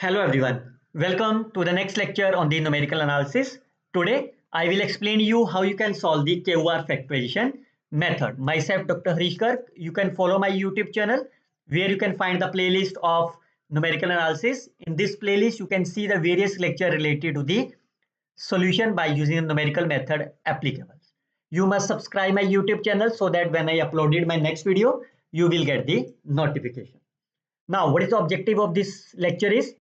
Hello everyone. Welcome to the next lecture on the numerical analysis. Today I will explain you how you can solve the QR factorization method. Myself Dr. Harish Garg. You can follow my YouTube channel where you can find the playlist of numerical analysis. In this playlist you can see the various lecture related to the solution by using the numerical method applicables. You must subscribe my YouTube channel so that when I uploaded my next video you will get the notification. Now what is the objective of this lecture is,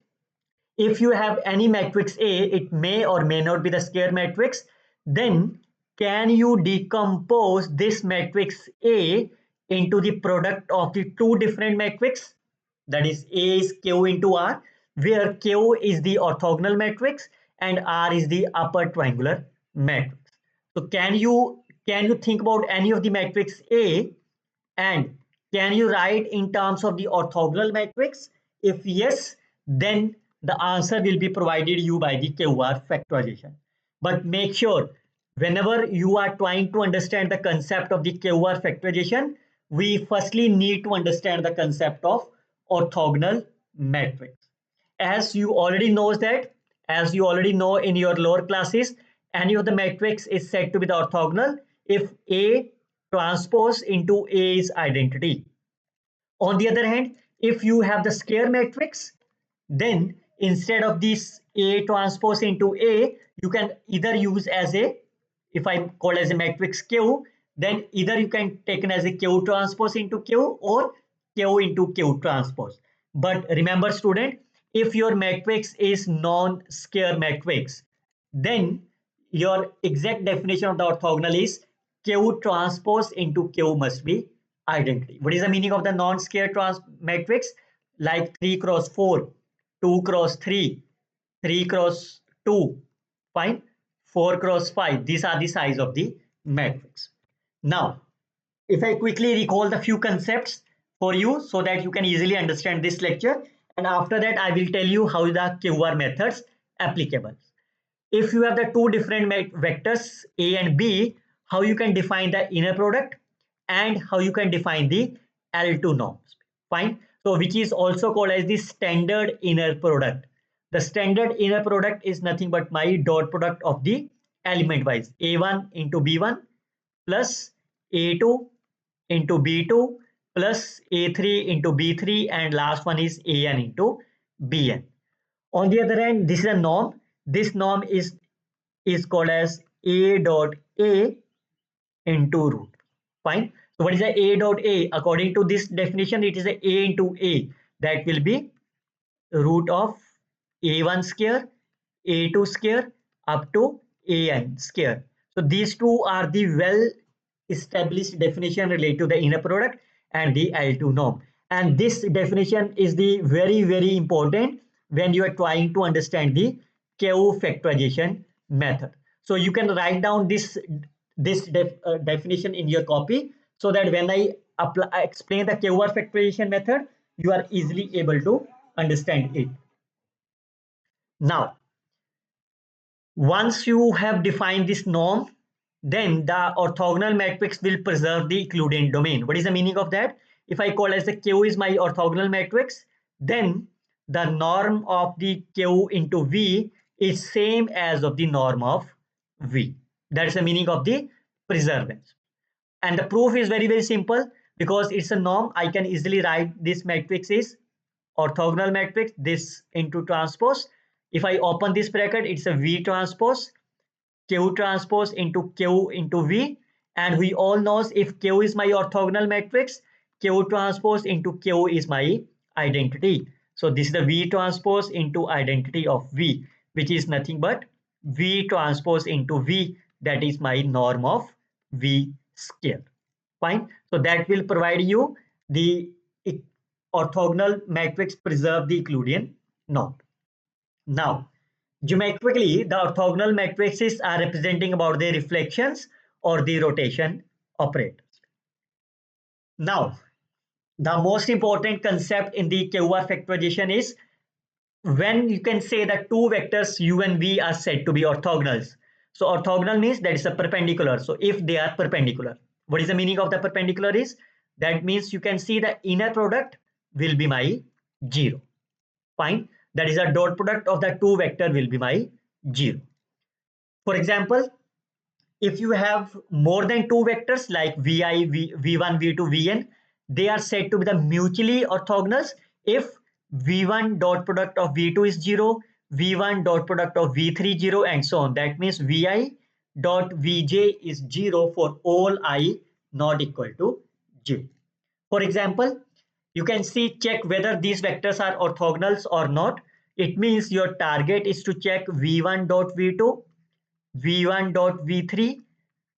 if you have any matrix A, it may or may not be the square matrix, then can you decompose this matrix A into the product of the two different matrices? That is, A is Q into R, where Q is the orthogonal matrix and R is the upper triangular matrix. So can you think about any of the matrix A, and can you write in terms of the orthogonal matrix? If yes, then the answer will be provided you by the QR factorization. But make sure whenever you are trying to understand the concept of the QR factorization, we firstly need to understand the concept of orthogonal matrix. As you already know that, as you already know in your lower classes, any of the matrix is said to be the orthogonal if A transpose into A is identity. On the other hand, if you have the square matrix, then instead of this A transpose into A, you can either use as a, if I call as a matrix Q, then either you can take it as a Q transpose into Q or Q into Q transpose. But remember student, if your matrix is non-square matrix, then your exact definition of the orthogonal is Q transpose into Q must be identity. What is the meaning of the non-square matrix? Like 3 cross 4, 2 cross 3, 3 cross 2, fine, 4 cross 5. These are the size of the matrix. Now, if I quickly recall the few concepts for you so that you can easily understand this lecture, and after that I will tell you how the QR methods applicable. If you have the two different vectors A and B, how you can define the inner product and how you can define the L2 norms. Fine. So which is also called as the standard inner product. The standard inner product is nothing but my dot product of the element wise A1 into B1 plus A2 into B2 plus A3 into B3, and last one is AN into BN. On the other hand, this is a norm. This norm is called as A dot A into root. Fine. So what is the A dot A? According to this definition, it is a A into A. That will be root of A1 square, A2 square up to AN square. So these two are the well established definition related to the inner product and the L2 norm. And this definition is the very important when you are trying to understand the Q factorization method. So you can write down this definition in your copy so that when I explain the QR factorization method, you are easily able to understand it. Now, once you have defined this norm, then the orthogonal matrix will preserve the Euclidean domain. What is the meaning of that? If I call as the Q is my orthogonal matrix, then the norm of the Q into V is same as of the norm of V. That is the meaning of the preservance. And the proof is very simple, because it's a norm. I can easily write this matrix is orthogonal matrix, this into transpose. If I open this bracket, it's a V transpose, Q transpose into Q into V. And we all know if Q is my orthogonal matrix, Q transpose into Q is my identity. So this is the V transpose into identity of V, which is nothing but V transpose into V. That is my norm of V square. Fine. So that will provide you the orthogonal matrix preserve the Euclidean norm. Now, geometrically, the orthogonal matrices are representing about the reflections or the rotation operators. Now, the most important concept in the QR factorization is when you can say that two vectors u and v are said to be orthogonals. So orthogonal means that is a perpendicular. So if they are perpendicular, what is the meaning of the perpendicular is? That means you can see the inner product will be my 0. Fine. that is a dot product of the two vector will be my 0. For example, if you have more than two vectors like vi, v1, v2, vn, they are said to be the mutually orthogonals if v1 dot product of v2 is 0, v1 dot product of v3 0, and so on. That means vi dot vj is 0 for all I not equal to j. For example, you can see check whether these vectors are orthogonals or not. It means your target is to check v1 dot v2, v1 dot v3,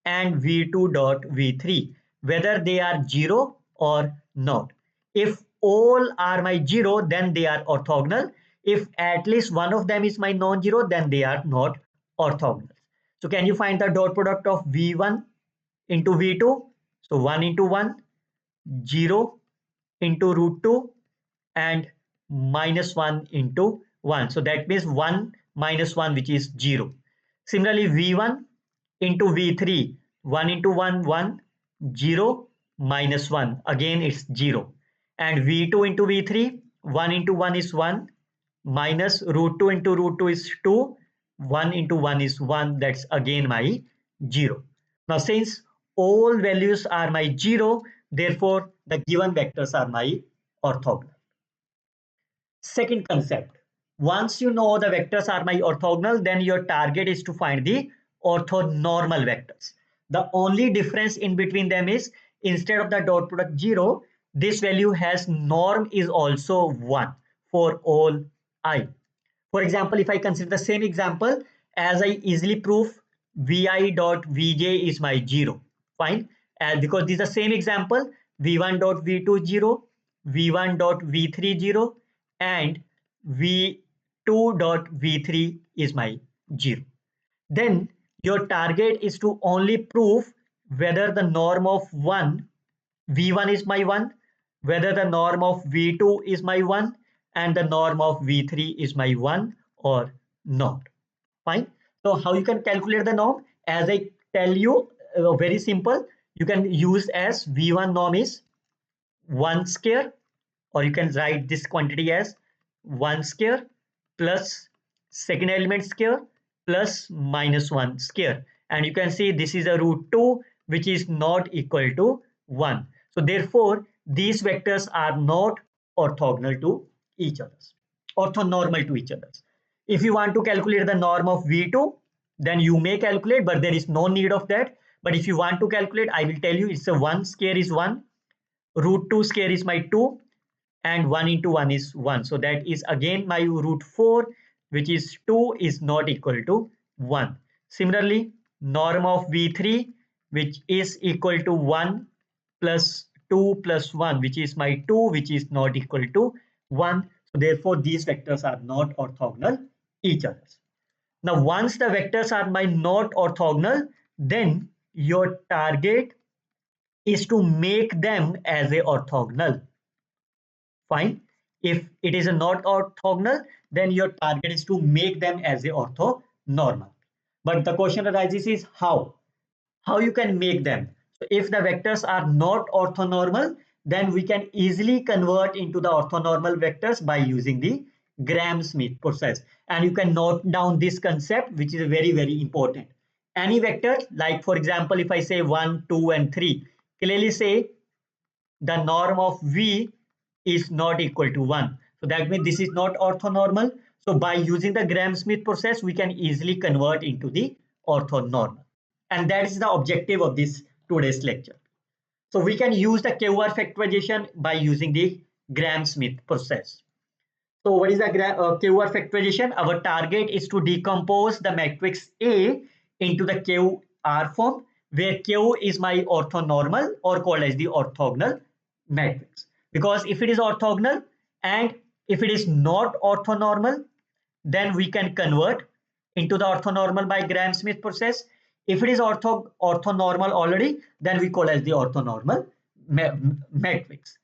and v2 dot v3 whether they are 0 or not. If all are my 0, then they are orthogonal. If at least one of them is my non-zero, then they are not orthogonal. So can you find the dot product of v1 into v2? So 1 into 1, 0 into root 2, and minus 1 into 1. So that means 1 minus 1, which is 0. Similarly, v1 into v3, 1 into 1, 1, 0, minus 1. Again, it's 0. And v2 into v3, 1 into 1 is 1, minus root 2 into root 2 is 2, 1 into 1 is 1. That's again my 0. Now, since all values are my 0, therefore, the given vectors are my orthogonal. Second concept, once you know the vectors are my orthogonal, then your target is to find the orthonormal vectors. The only difference in between them is instead of the dot product 0, this value has norm is also 1 for all I. For example, if I consider the same example, as I easily prove vi dot vj is my 0. Fine. And because this is the same example, v1 dot v2 0, v1 dot v3 0, and v2 dot v3 is my 0. Then your target is to only prove whether the norm of 1, v1 is my 1, whether the norm of v2 is my 1, and the norm of v3 is my 1 or not. Fine. So how you can calculate the norm? As I tell you, very simple. You can use as v1 norm is 1 square, or you can write this quantity as 1 square plus second element square plus minus 1 square. And you can see this is a root 2, which is not equal to 1. So therefore, these vectors are not orthogonal to each other, orthonormal to each other. If you want to calculate the norm of V2, then you may calculate, but there is no need of that. But if you want to calculate, I will tell you it's a 1 square is 1, root 2 square is my 2, and 1 into 1 is 1. So that is again my root 4, which is 2 is not equal to 1. Similarly, norm of V3, which is equal to 1 plus 2 plus 1, which is my 2, which is not equal to 1. So therefore, these vectors are not orthogonal each other. Now, once the vectors are my not orthogonal, then your target is to make them as a orthogonal. Fine. If it is a not orthogonal, then your target is to make them as a orthonormal. But the question arises is how? How you can make them? So if the vectors are not orthonormal, then we can easily convert into the orthonormal vectors by using the Gram-Schmidt process. And you can note down this concept, which is very, very important. Any vector, like for example, if I say 1, 2, and 3, clearly say the norm of V is not equal to 1. So that means this is not orthonormal. So by using the Gram-Schmidt process, we can easily convert into the orthonormal. And that is the objective of this today's lecture. So we can use the QR factorization by using the Gram-Schmidt process. So what is the QR factorization? Our target is to decompose the matrix A into the QR form, where Q is my orthonormal or called as the orthogonal matrix. Because if it is orthogonal and if it is not orthonormal, then we can convert into the orthonormal by Gram-Schmidt process. If it is orthonormal already, then we call as the orthonormal matrix.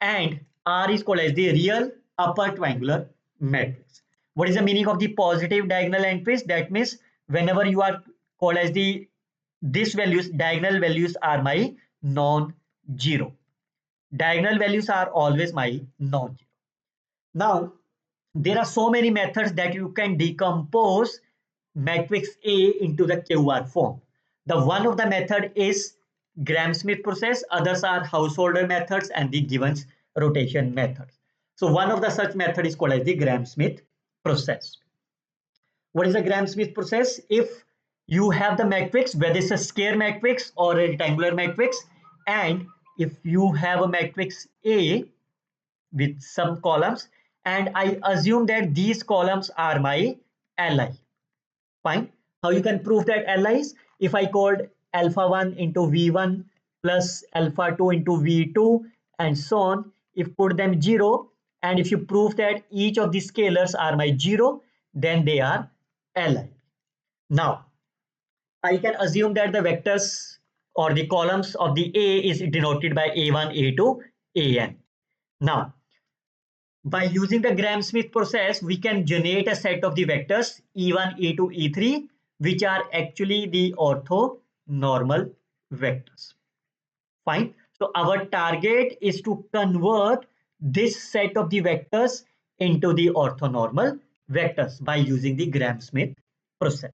And R is called as the real upper triangular matrix. What is the meaning of the positive diagonal entries? That means whenever you are called as these values, diagonal values are my non-zero. Diagonal values are always my non-zero. Now, there are so many methods that you can decompose matrix A into the QR form. The one of the method is Gram-Schmidt process, others are householder methods and the Givens rotation methods. So one of the such method is called as the Gram-Schmidt process. What is the Gram-Schmidt process? If you have the matrix, whether it's a square matrix or a rectangular matrix, and if you have a matrix A with some columns, and I assume that these columns are my li. Fine. How you can prove that li is? If I called alpha 1 into v1 plus alpha 2 into v2 and so on, if put them 0, and if you prove that each of the scalars are my 0, then they are li. Now, I can assume that the vectors or the columns of the A is denoted by A1, A2, AN. Now, by using the Gram-Schmidt process, we can generate a set of the vectors E1, E2, E3, which are actually the orthonormal vectors. Fine. So our target is to convert this set of the vectors into the orthonormal vectors by using the Gram-Schmidt process.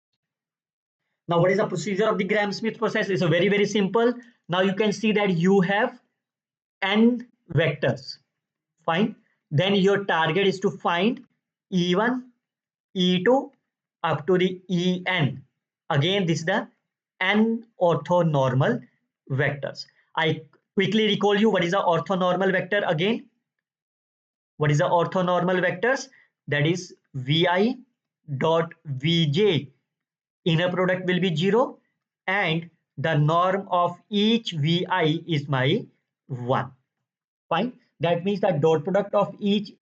Now, what is the procedure of the Gram-Schmidt process? It's a very, very simple. Now you can see that you have n vectors. Fine. Then your target is to find E1, E2 up to the En. Again, this is the n orthonormal vectors. I quickly recall you what is the orthonormal vector again. What is the orthonormal vectors? That is Vi dot Vj. Inner product will be 0 and the norm of each Vi is my 1. Fine. That means the dot product of each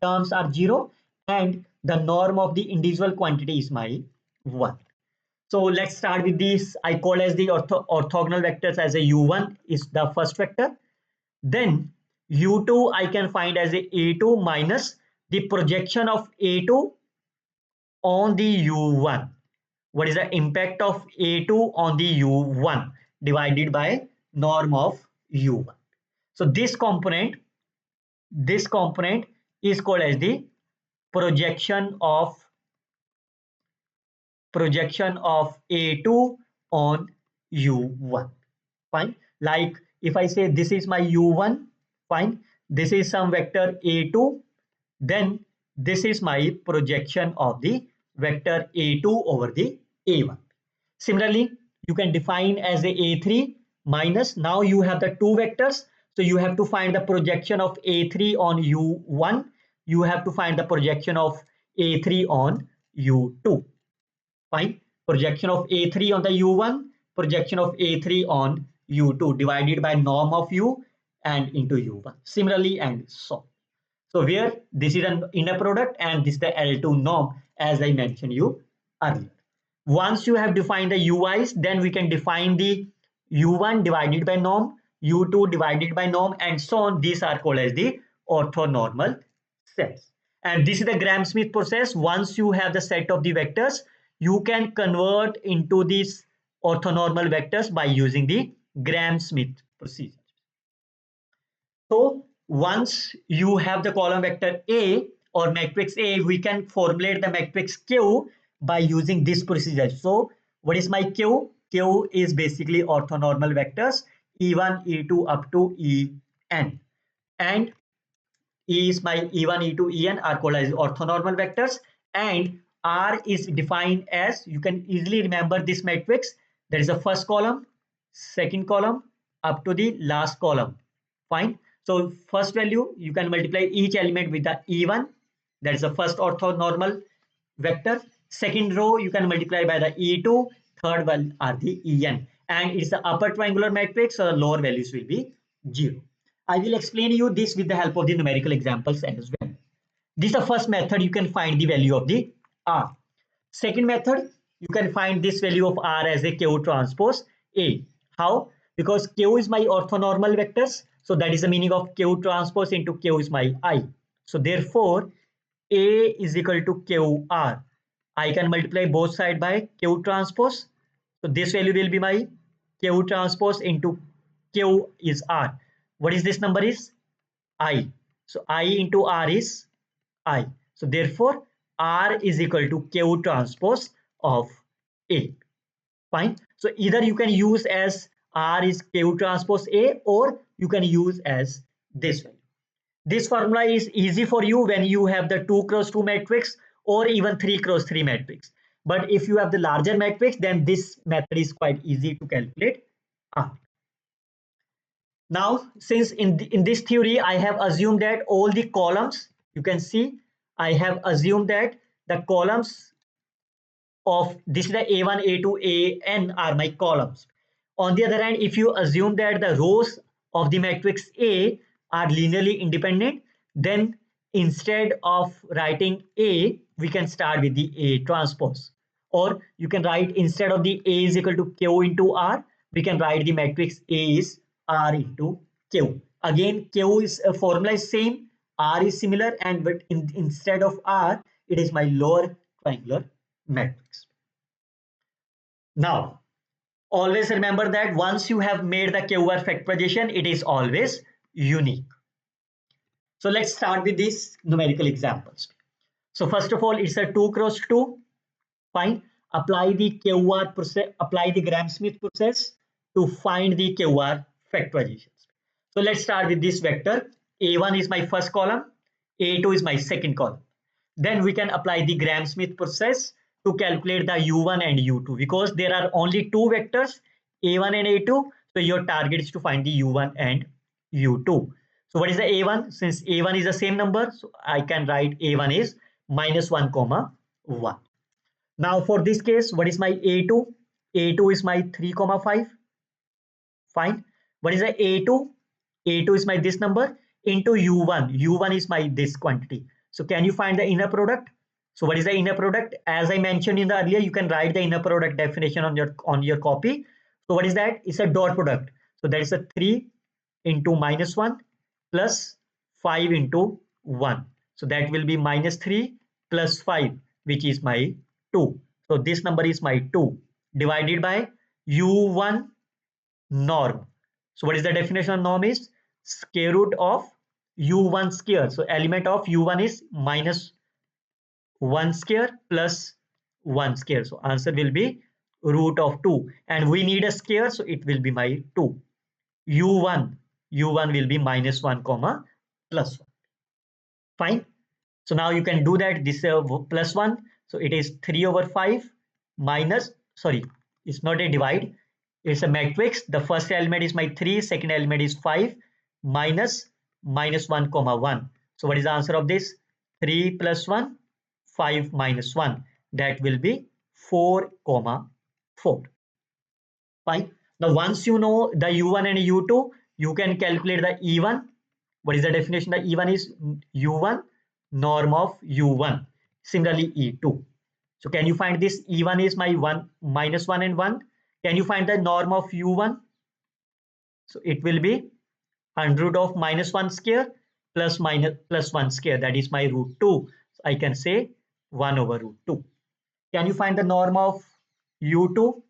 terms are 0 and the norm of the individual quantity is my 1. So let's start with this. I call as the orthogonal vectors as a u1 is the first vector. Then u2 I can find as a a2 minus the projection of a2 on the u1. What is the impact of a2 on the u1 divided by norm of u1. So this component is called as the projection of a2 on u1. Fine. Like if I say this is my u1, fine, this is some vector a2, then this is my projection of the vector a2 over the a1. Similarly, you can define as a a3 minus, now you have the two vectors, so you have to find the projection of a3 on u1, you have to find the projection of a3 on u2. Fine. Projection of a3 on the u1, projection of a3 on u2 divided by norm of u and into u1. Similarly and so on. So where this is an inner product and this is the L2 norm as I mentioned you earlier. Once you have defined the ui's, then we can define the u1 divided by norm, u2 divided by norm and so on. These are called as the orthonormal sets. And this is the Gram-Schmidt process. Once you have the set of the vectors, you can convert into these orthonormal vectors by using the Gram-Schmidt procedure. So once you have the column vector A or matrix A, we can formulate the matrix Q by using this procedure. So what is my Q? Q is basically orthonormal vectors E1, E2 up to En. And E is my E1, E2, En are called as orthonormal vectors. And R is defined as, you can easily remember this matrix. There is the first column, second column up to the last column. Fine. So first value, you can multiply each element with the E1. That is the first orthonormal vector. Second row, you can multiply by the E2. Third one are the En. And it's the upper triangular matrix, so the lower values will be 0. I will explain you this with the help of the numerical examples as well. This is the first method, you can find the value of the R. Second method, you can find this value of R as a Q transpose A. How? Because Q is my orthonormal vectors. So that is the meaning of Q transpose into Q is my I. So therefore, A is equal to QR. I can multiply both sides by Q transpose. So this value will be my Q transpose into Q is R. What is this number is? I. So I into R is I. So therefore, R is equal to Q transpose of A. Fine. So either you can use as R is Q transpose A, or you can use as this one. This formula is easy for you when you have the 2 cross 2 matrix or even 3 cross 3 matrix. But if you have the larger matrix, then this method is quite easy to calculate R. Now, since in this theory, I have assumed that all the columns, you can see, I have assumed that the columns of this is the A1, A2, AN are my columns. On the other hand, if you assume that the rows of the matrix A are linearly independent, then instead of writing A, we can start with the A transpose. Or you can write, instead of the A is equal to Q into R, we can write the matrix A is R into Q. Again, Q is a formula is same, R is similar, and but instead of R, it is my lower triangular matrix. Now, always remember that once you have made the QR factorization, it is always unique. So let's start with these numerical examples. So first of all, it's a 2 cross 2. Fine. Apply the QR process, apply the Gram-Schmidt process to find the QR factorizations. So let's start with this vector. A1 is my first column, A2 is my second column. Then we can apply the Gram-Schmidt process to calculate the U1 and U2, because there are only two vectors, A1 and A2. So your target is to find the U1 and U2. So what is the A1? Since A1 is the same number, so I can write A1 is -1, 1. Now for this case, what is my A2? A2 is my 3, 5. Fine. What is the A2? A2 is my this number into U1. U1 is my this quantity. So can you find the inner product? So what is the inner product? As I mentioned in the earlier, you can write the inner product definition on your copy. So what is that? It's a dot product. So that is a 3 into -1 plus 5 into 1. So that will be -3 plus 5, which is my 2. So this number is my 2 divided by U1 norm. So what is the definition of norm is? Square root of U1 square. So element of U1 is -1 square plus 1 square. So answer will be root of 2. And we need a square, so it will be my 2. U1 will be -1, plus 1. Fine. So now you can do that. This plus 1. So it is 3 over 5 minus, sorry, it's not a divide. It's a matrix. The first element is my 3, second element is 5, minus -1, 1. So what is the answer of this? 3 plus 1, 5 minus 1. That will be 4, 4. Fine. Now once you know the U1 and U2, you can calculate the E1. What is the definition? The E1 is U1 norm of U1. Similarly E2. So can you find this? E1 is my -1 and 1. Can you find the norm of U1? So it will be under root of -1 square plus 1 square. That is my root 2. So I can say 1 over root 2. Can you find the norm of U2?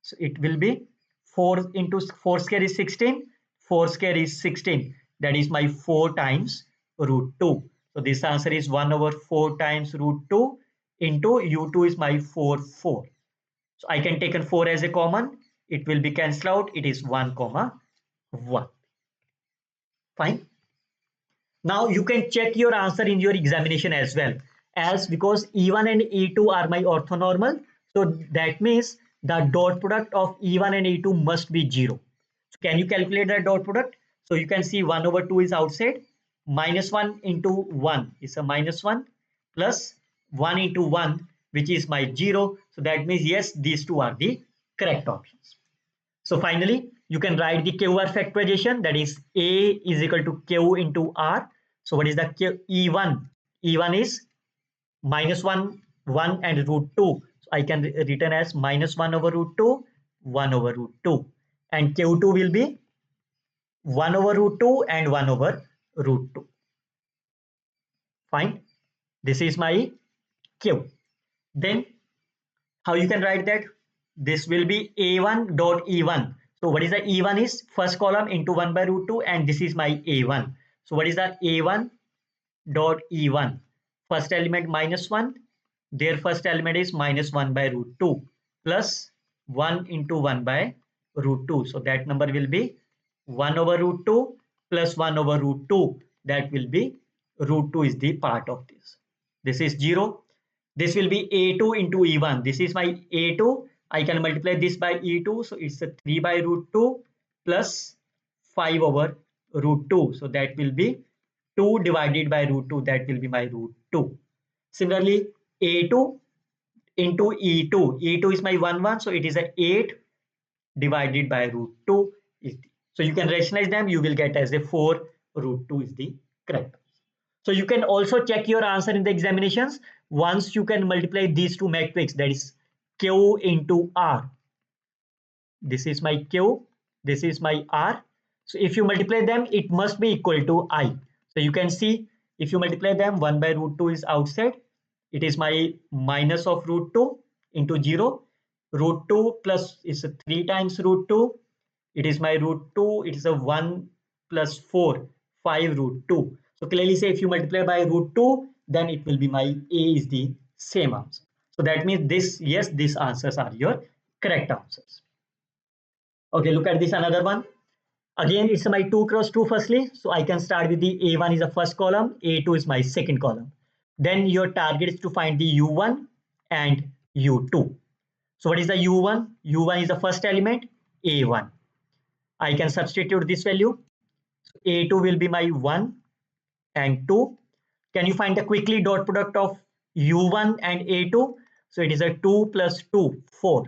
So it will be 4 into 4 square is 16. 4 square is 16. That is my 4 times root 2. So this answer is 1 over 4 times root 2 into U2 is my 4. So I can take 4 as a common. It will be cancelled out. It is 1, 1. Fine. Now you can check your answer in your examination as well, as because E1 and E2 are my orthonormal. So that means the dot product of E1 and E2 must be 0. So can you calculate that dot product? So you can see 1 over 2 is outside. -1 into 1 is a -1 plus 1 into 1, which is my 0. So that means yes, these two are the correct options. So finally, you can write the QR factorization, that is A is equal to Q into R. So what is the E1? E1 is -1, 1 and root 2. So I can written as -1 over root 2, 1 over root 2. And Q2 will be 1 over root 2 and 1 over root 2. Fine. This is my Q. Then how you can write that? This will be A1 dot E1. So what is the E1 is first column into 1 by root 2, and this is my A1. So what is the A1 dot E1? first element minus 1, their first element is minus 1 by root 2 plus 1 into 1 by root 2. So that number will be 1 over root 2 plus 1 over root 2. That will be root 2 is the part of this. This is 0. This will be A2 into E1. This is my A2. I can multiply this by E2. So it's a 3 by root 2 plus 5 over root 2. So that will be 2 divided by root 2. That will be my root 2. Similarly, A2 into E2. E2 is my 1, so it is a 8 divided by root 2. So you can rationalize them. You will get as a 4 root 2 is the correct. So you can also check your answer in the examinations. Once you can multiply these two matrix, that is Q into R. This is my Q, this is my R. So if you multiply them, it must be equal to I. So you can see if you multiply them, 1 by root 2 is outside. It is my minus of root 2 into 0. Root 2 plus is 3 times root 2. It is my root 2. It is a 1 plus 4, 5 root 2. So clearly say if you multiply by root 2, then it will be my A is the same answer. So that means this, yes, these answers are your correct answers. Okay, look at this another one. Again, it's my 2 cross 2 firstly. So I can start with the A1 is the first column, A2 is my second column. Then your target is to find the U1 and U2. So what is the U1? U1 is the first element, A1. I can substitute this value. So A2 will be my 1 and 2. Can you find the quickly dot product of U1 and A2? So it is a 2 plus 2, 4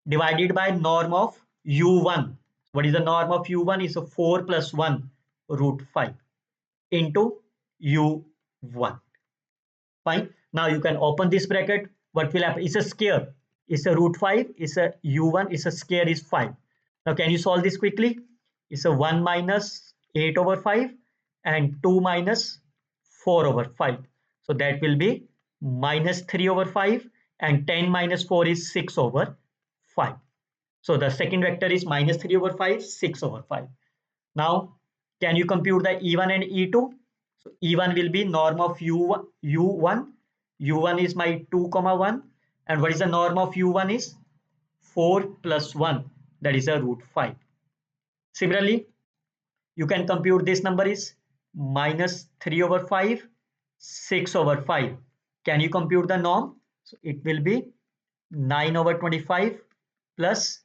divided by norm of U1. What is the norm of U1? Is a 4 plus 1 root 5 into U1. Fine. Now you can open this bracket. What will happen? It's a square. It's a root 5. It's a U1. It's a square is 5. Now can you solve this quickly? It's a 1 minus 8 over 5 and 2 minus 4 over 5. So that will be minus 3 over 5 and 10 minus 4 is 6 over 5. So the second vector is minus 3 over 5, 6 over 5. Now, can you compute the E1 and E2? So E1 will be norm of U1. U1 is my 2, 1. And what is the norm of U1 is 4 plus 1. That is a root 5. Similarly, you can compute this number is minus 3 over 5, 6 over 5. Can you compute the norm? So it will be 9 over 25 plus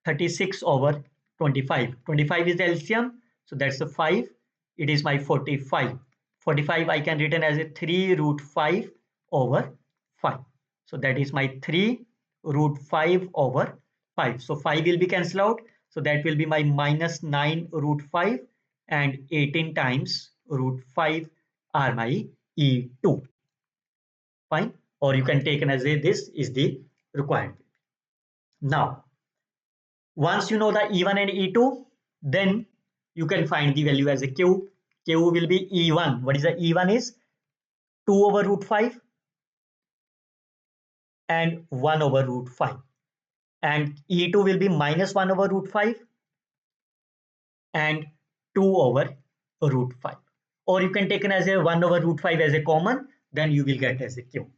36 over 25. 25 is the LCM. So that's a 5. It is my 45. 45 I can written as a 3 root 5 over 5. So that is my 3 root 5 over 5. So 5 will be cancelled out. So that will be my minus 9 root 5 and 18 times root 5 are my E2. Fine. Or you can take as a this is the required. Now, once you know the E1 and E2, then you can find the value as a Q. Q will be E1. What is the E1 is? 2 over root 5 and 1 over root 5. And E2 will be minus 1 over root 5 and 2 over root 5. Or you can take it as a 1 over root 5 as a common, then you will get as a Q.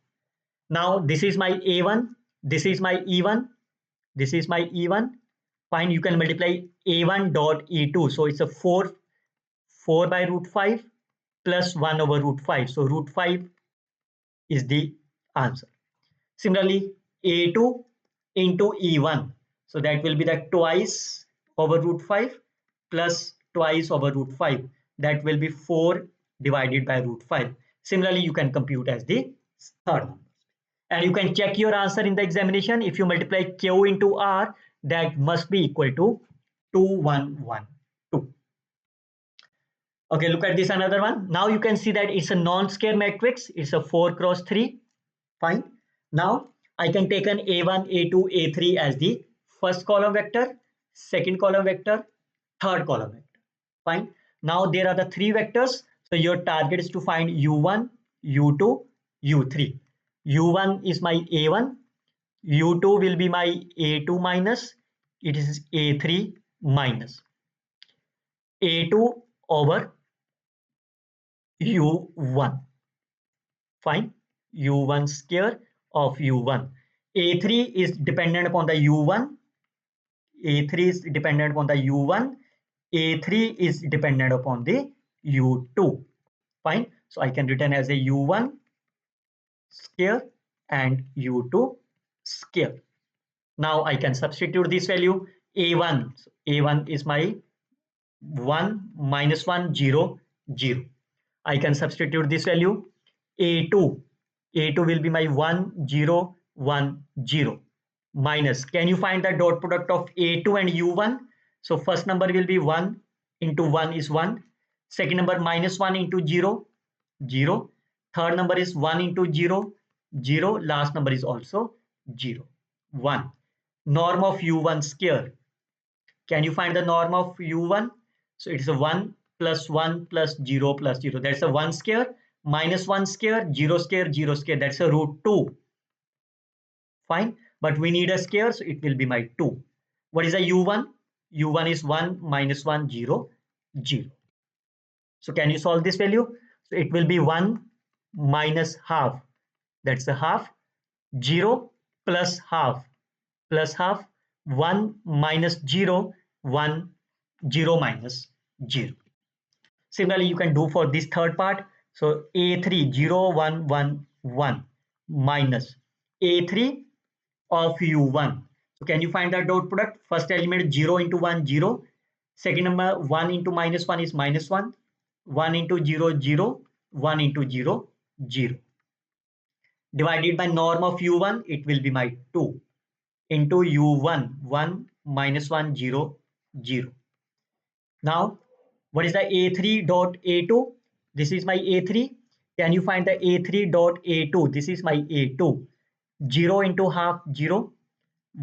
Now this is my A1, this is my E1, this is my E1. Fine, you can multiply A1 dot E2. So it's a 4 by root 5 plus 1 over root 5. So root 5 is the answer. Similarly, A2 into E1. So that will be the twice over root 5 plus twice over root 5. That will be 4 divided by root 5. Similarly, you can compute as the third number. And you can check your answer in the examination. If you multiply Q into R, that must be equal to 2112. Okay, look at this another one. Now you can see that it's a non-square matrix. It's a 4 cross 3. Fine. Now I can take an A1, A2, A3 as the first column vector, second column vector, third column vector. Fine. Now there are the 3 vectors. So your target is to find U1, U2, U3. U1 is my A1. U2 will be my A2 minus. It is A3 minus. A2 over U1. Fine. U1 square of U1. A3 is dependent upon the U1. A3 is dependent upon the U1. A3 is dependent upon the U2. Fine. So I can written as a U1 square and U2 square. Now I can substitute this value A1. So A1 is my 1 minus 1 0 0. I can substitute this value A2. A2 will be my 1 0 1 0 minus. Can you find the dot product of A2 and U1? So first number will be 1 into 1 is 1. Second number minus 1 into 0 0. Third number is 1 into 0 0. Last number is also 0 1. Norm of U1 square. Can you find the norm of U1? So it's a 1 plus 1 plus 0 plus 0. That's a 1 square minus 1 square, 0 square, 0 square. That's a root 2. Fine. But we need a square, so it will be my 2. What is a U1? U1 is 1 minus 1, 0, 0. So can you solve this value? So it will be 1 minus half. That's a half. 0 plus half. Plus half. 1 minus 0. 1 0 minus 0. Similarly, you can do for this third part. So A3 0 1 1 1 minus A3 of U1. So can you find the dot product? First element 0 into 1 0. Second number 1 into minus 1 is minus 1. 1 into 0 0. 1 into 0 0. Divided by norm of U1, it will be my 2 into U1 1 minus 1 0 0. Now, what is the A3 dot A2? This is my A3. Can you find the A3 dot A2? This is my A2. 0 into half 0.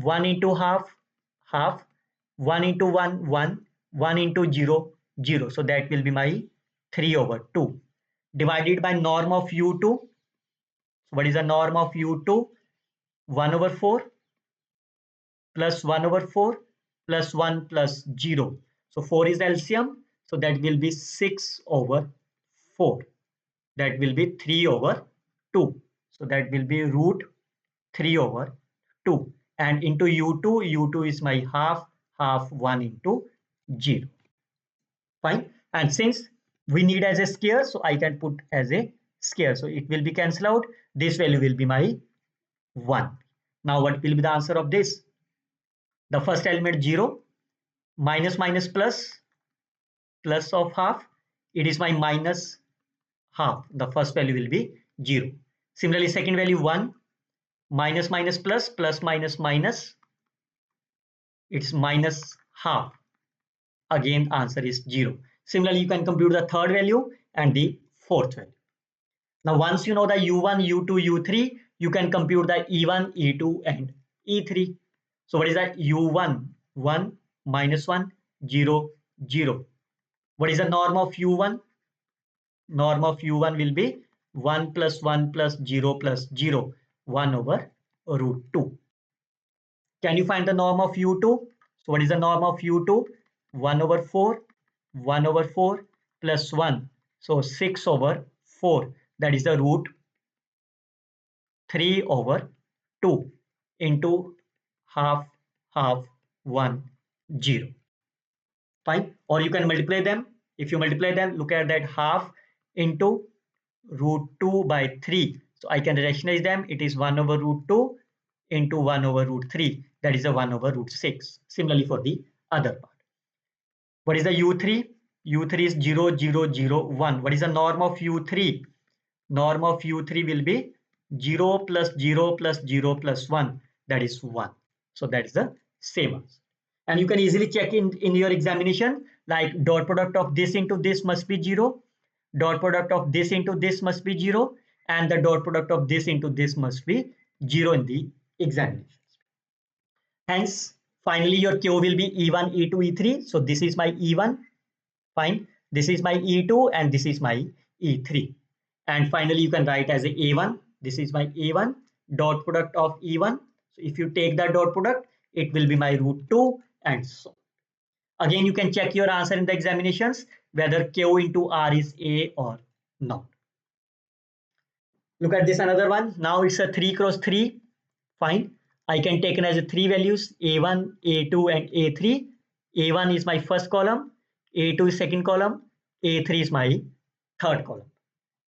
1 into half half. 1 into 1 1. 1 into 0 0. So that will be my 3 over 2. Divided by norm of U2. So what is the norm of U2? 1 over 4 plus 1 over 4 plus 1 plus 0. So 4 is LCM. So that will be 6 over 4. That will be 3 over 2. So that will be root 3 over 2. And into U2, U2 is my half, half 1 into 0. Fine. And since we need as a square, so I can put as a square. So it will be cancelled out. This value will be my 1. Now what will be the answer of this? The first element 0, minus minus plus, plus of half, it is my minus half. The first value will be 0. Similarly, second value 1, minus minus plus, plus minus minus, it's minus half. Again, answer is 0. Similarly, you can compute the third value and the fourth value. Now, once you know the U1, U2, U3, you can compute the E1, E2, and E3. So what is that? U1, 1, minus 1, 0, 0. What is the norm of U1? Norm of U1 will be 1 plus 1 plus 0 plus 0, 1 over root 2. Can you find the norm of U2? So what is the norm of U2? 1 over 4, 1 over 4 plus 1. So 6 over 4. That is the root 3 over 2 into half, half, 1, 0. Fine. Or you can multiply them. If you multiply them, look at that half into root 2 by 3. So I can rationalize them. It is 1 over root 2 into 1 over root 3. That is a 1 over root 6. Similarly for the other part. What is the U3? U3 is 0, 0, 0, 1. What is the norm of U3? Norm of U3 will be 0 plus 0 plus 0 plus 1. That is 1. So that is the same answer. And you can easily check in your examination, like dot product of this into this must be 0. Dot product of this into this must be 0. And the dot product of this into this must be 0 in the examinations. Hence, finally, your Q will be E1, E2, E3. So this is my E1. Fine. This is my E2 and this is my E3. And finally, you can write as a A1. This is my A1 dot product of E1. So if you take the dot product, it will be my root 2 and so. Again, you can check your answer in the examinations whether Q into R is A or not. Look at this another one. Now it's a 3 cross 3. Fine. I can take it as a 3 values A1, A2 and A3. A1 is my first column, A2 is second column, A3 is my third column.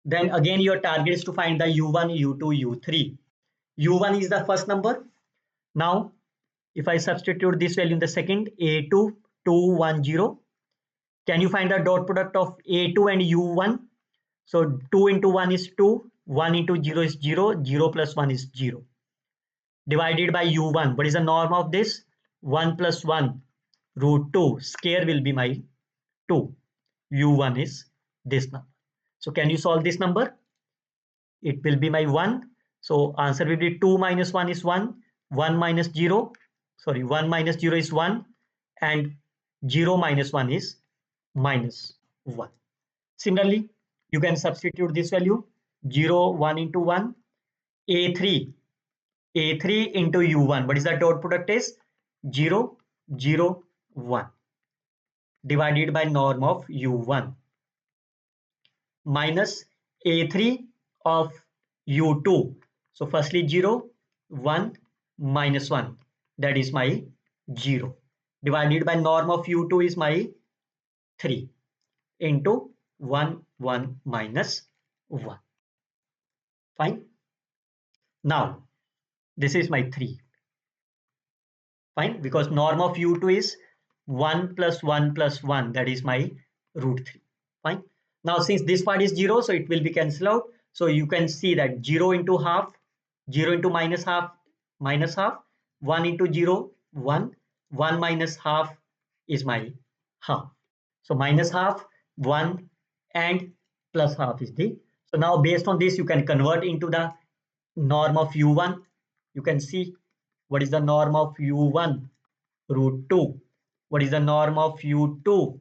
Then again your target is to find the U1, U2, U3. U1 is the first number. Now if I substitute this value in the second, A2, 2, 1, 0. Can you find the dot product of A2 and U1? So 2 into 1 is 2, 1 into 0 is 0, 0 plus 1 is 0. Divided by U1. What is the norm of this? 1 plus 1 root 2. Square will be my 2. U1 is this number. So can you solve this number? It will be my 1. So answer will be 2 minus 1 is 1. 1 minus 0. Sorry, 1 minus 0 is 1. And 0 minus 1 is minus 1. Similarly, you can substitute this value 0, 1 into 1. A3 into U1. What is the dot product is? 0, 0, 1 divided by norm of U1 minus A3 of U2. So firstly 0, 1 minus 1. That is my 0 divided by norm of U2 is my 3 into 1, 1 minus 1. Fine. Now this is my 3. Fine, because norm of U2 is 1 plus 1 plus 1, that is my root 3. Fine. Now since this part is 0, so it will be cancelled out. So you can see that 0 into half, 0 into minus half, 1 into 0, 1, 1 minus half is my half. So minus half, 1 and plus half is the. So now based on this, you can convert into the norm of U1. You can see what is the norm of U1? Root 2. What is the norm of U2?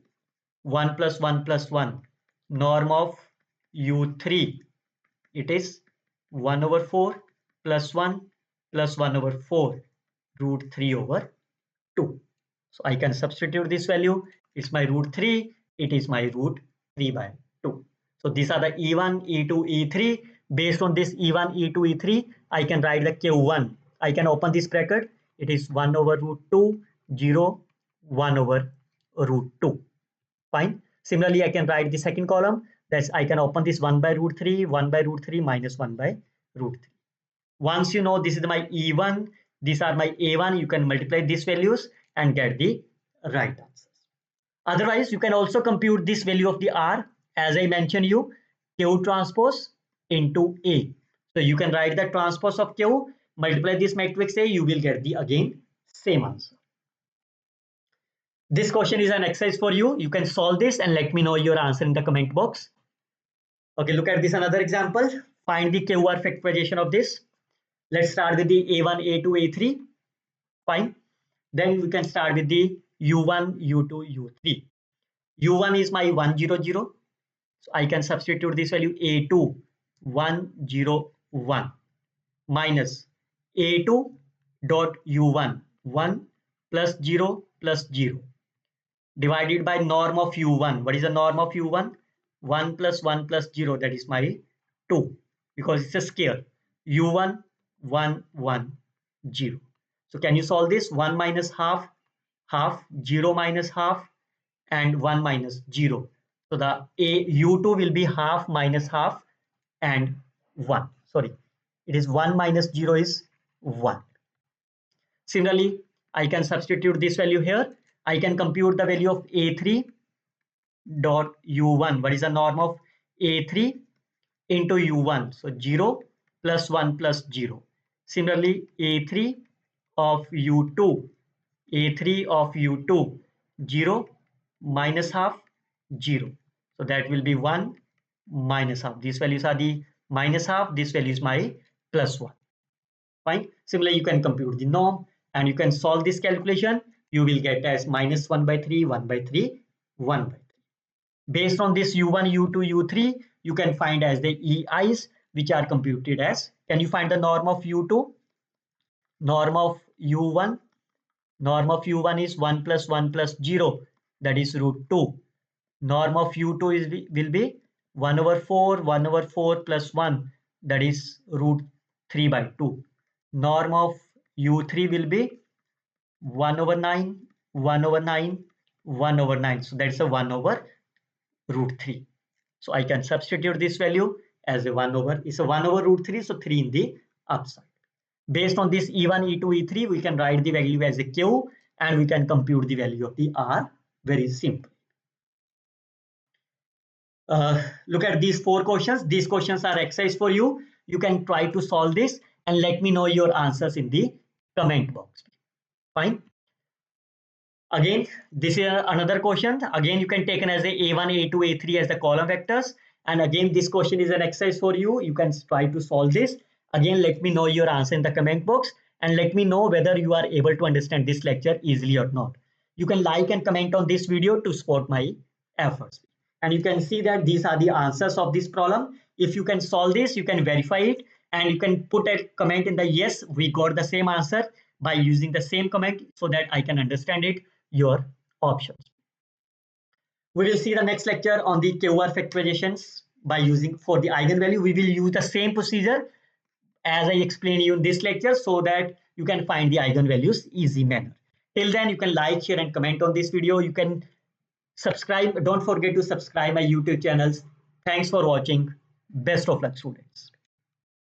1 plus 1 plus 1. Norm of U3. It is 1 over 4 plus 1 plus 1 over 4. Root 3 over 2. So I can substitute this value. It's my root 3. It is my root 3 by 2. So these are the E1, E2, E3. Based on this E1, E2, E3, I can write the Q1. I can open this bracket. It is 1 over root 2, 0, 1 over root 2. Fine. Similarly, I can write the second column. That's I can open this 1 by root 3, 1 by root 3 minus 1 by root 3. Once you know this is my E1, these are my A1, you can multiply these values and get the right answers. Otherwise, you can also compute this value of the R, as I mentioned you, Q transpose into A. So you can write the transpose of Q, multiply this matrix A, you will get the again same answer. This question is an exercise for you. You can solve this and let me know your answer in the comment box. Okay, look at this another example. Find the QR factorization of this. Let's start with the A1, A2, A3. Fine. Then we can start with the U1, U2, U3. U1 is my 1, 0, 0. So I can substitute this value A2, 1, 0, 1 minus A2 dot U1, 1 plus 0 plus 0 divided by norm of U1. What is the norm of U1? 1 plus 1 plus 0, that is my 2, because it's a square. U1, 1, 1, 0. So can you solve this? 1 minus half, half, 0 minus half, and 1 minus 0. So the U2 will be half minus half and 1. Sorry, it is 1 minus 0 is 1. Similarly, I can substitute this value here. I can compute the value of A3 dot U1. What is the norm of A3 into U1? So 0 plus 1 plus 0. Similarly, A3 of U2. A3 of U2. 0 minus half, 0. So that will be 1 minus half. These values are the minus half. This value is my plus 1. Fine. Similarly, you can compute the norm and you can solve this calculation. You will get as minus 1 by 3, 1 by 3, 1 by 3. Based on this U1, U2, U3, you can find as the EIs which are computed as. Can you find the norm of U2? Norm of U1. Norm of U1 is 1 plus 1 plus 0. That is root 2. Norm of U2 will be 1 over 4, 1 over 4 plus 1. that is root 3 by 2. Norm of u3 will be 1 over 9, 1 over 9, 1 over 9. So that's a 1 over root 3. So I can substitute this value as a 1 over, it's a 1 over root 3, so 3 in the upside. Based on this E1, E2, E3, we can write the value as a Q and we can compute the value of the R very simple. Look at these 4 questions. These questions are exercise for you. You can try to solve this and let me know your answers in the comment box. Fine. Again, this is another question. Again, you can take it as a A1, A2, A3 as the column vectors. And again, this question is an exercise for you. You can try to solve this. Again, let me know your answer in the comment box and let me know whether you are able to understand this lecture easily or not. You can like and comment on this video to support my efforts. And you can see that these are the answers of this problem. If you can solve this, you can verify it and you can put a comment in the yes, we got the same answer by using the same comment so that I can understand it, your options. We will see the next lecture on the QR factorizations by using for the eigenvalue. We will use the same procedure as I explained you in this lecture so that you can find the eigenvalues easy manner. Till then, you can like, share and comment on this video. You can subscribe. Don't forget to subscribe my YouTube channels. Thanks for watching. Best of luck, students.